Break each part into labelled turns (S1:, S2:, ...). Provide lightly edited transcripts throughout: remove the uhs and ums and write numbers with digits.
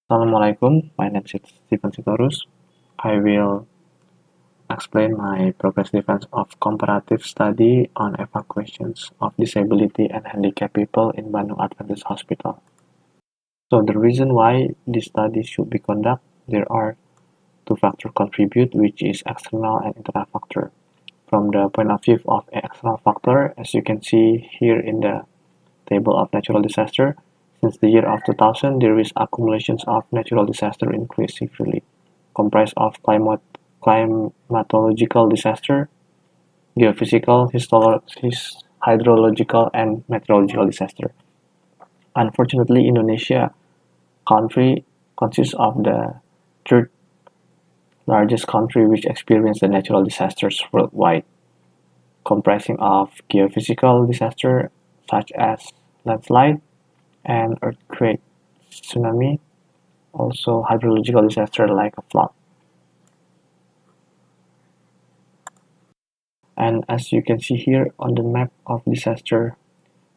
S1: Assalamualaikum, my name is Stephen Sitorus. I will explain my progress defense of comparative study on evacuations of disability and handicapped people in Bandung Adventist Hospital. So the reason why this study should be conducted, there are two factors contribute, which is external and internal factor. From the point of view of external factor, as you can see here in the table of natural disaster, since the year of 2000, there is accumulations of natural disaster increase severely, comprised of climatological disaster, geophysical, hydrological, and meteorological disaster. Unfortunately, Indonesia country consists of the third largest country which experienced the natural disasters worldwide, comprising of geophysical disaster such as landslide and earthquake, tsunami, also hydrological disaster like a flood. And as you can see here on the map of disaster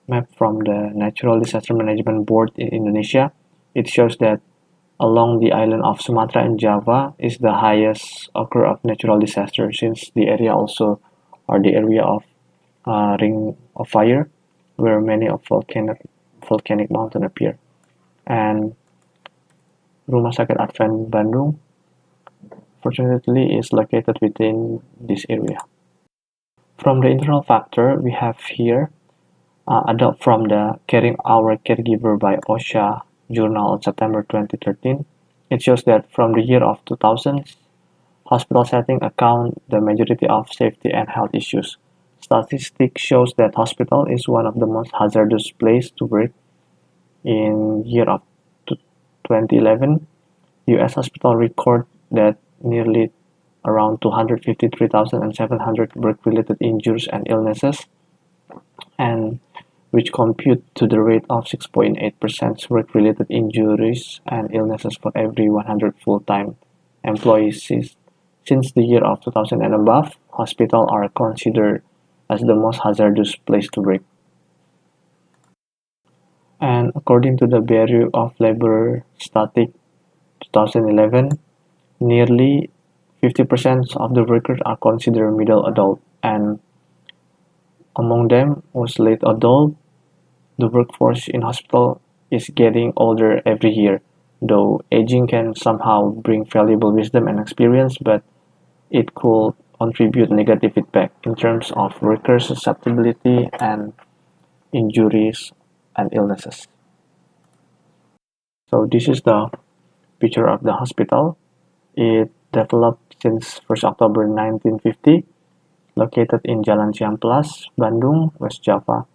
S1: map from the Natural Disaster Management Board in Indonesia, it shows that along the island of Sumatra and Java is the highest occur of natural disaster, since the area also are the area of ring of fire where many of volcanic mountain appear. And Rumah Sakit Advent Bandung fortunately is located within this area. From the internal factor, we have here adopt from the Caring Our Caregiver by OSHA journal on September 2013. It shows that from the year of 2000, hospital setting account the majority of safety and health issues. Statistics shows that hospital is one of the most hazardous place to work. In year of 2011, U.S. hospital record that nearly around 253,700 work-related injuries and illnesses, and which compute to the rate of 6.8% work-related injuries and illnesses for every 100 full-time employees. Since the year of 2000 and above, hospitals are considered as the most hazardous place to work. And according to the Bureau of Labor Statistics 2011, nearly 50% of the workers are considered middle adult, and among them was late adult. The workforce in hospital is getting older every year, though aging can somehow bring valuable wisdom and experience, but it could contribute negative feedback in terms of worker susceptibility and injuries and illnesses. So this is the picture of the hospital. It developed since 1st October 1950, located in Jalan Ciamplas, Bandung, West Java,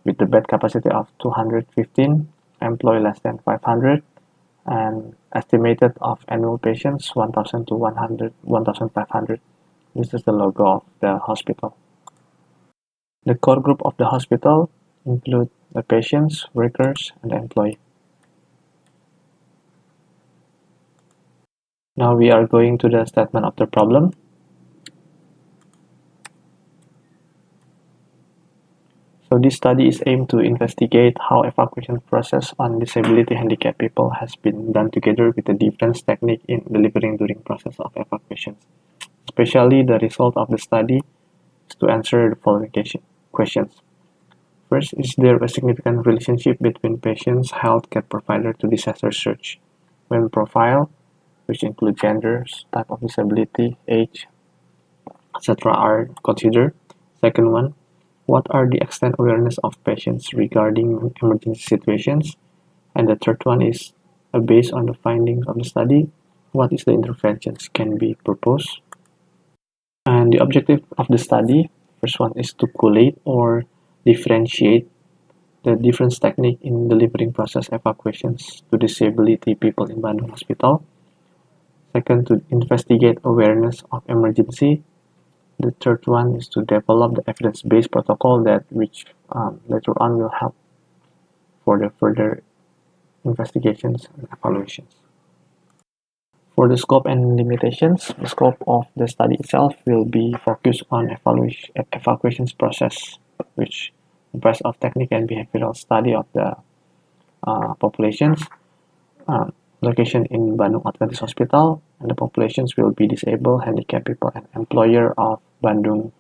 S1: with the bed capacity of 215, employ less than 500, and estimated of annual patients 1,000 to 1,500. This is the logo of the hospital. The core group of the hospital include the patients, workers, and the employee. Now we are going to the statement of the problem. So this study is aimed to investigate how evacuation process on disability handicapped people has been done together with the different technique in delivering during process of evacuations. Especially the result of the study is to answer the following questions. First, is there a significant relationship between patients' healthcare provider to disaster search? When profile, which include genders, type of disability, age, etc. are considered. Second one, what are the extent awareness of patients regarding emergency situations? And the third one is, based on the findings of the study, what is the interventions can be proposed? And the objective of the study, first one is to collate or differentiate the different technique in delivering process evacuations to disability people in Bandung Hospital. Second, to investigate awareness of emergency. The third one is to develop the evidence-based protocol that which later on will help for the further investigations and evaluations. For the scope and limitations, the scope of the study itself will be focused on evacuations process, which comprise of technical and behavioral study of the populations. location in Bandung Adventist Hospital, and the populations will be disabled, handicapped people, and employer of Bandung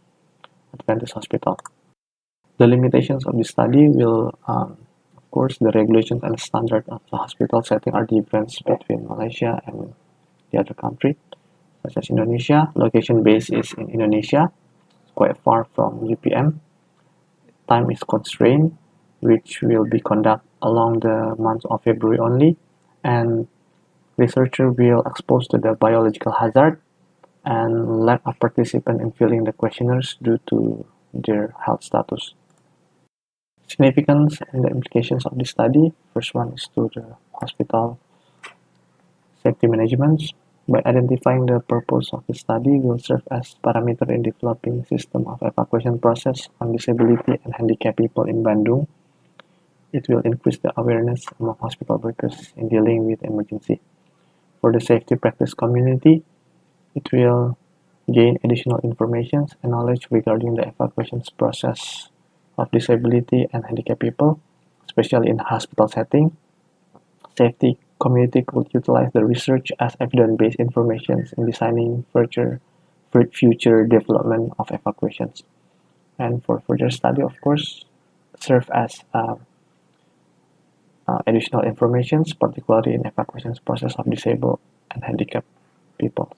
S1: Adventist Hospital. The limitations of this study will, of course, the regulations and standards of the hospital setting are different between Malaysia and the other country, such as Indonesia. Location base is in Indonesia, quite far from UPM. Time is constrained, which will be conducted along the month of February only, and researcher will expose to the biological hazard and lack of participant in filling the questionnaires due to their health status. Significance and the implications of this study. First one is to the hospital safety management. By identifying the purpose of the study will serve as parameter in developing system of evacuation process on disability and handicapped people in Bandung. It will increase the awareness among hospital workers in dealing with emergency. For the safety practice community, it will gain additional information and knowledge regarding the evacuation process of disability and handicapped people, especially in hospital setting. Safety community could utilize the research as evidence-based information in designing future development of evacuations. And for further study, of course, serve as additional information, particularly in evacuation process of disabled and handicapped people.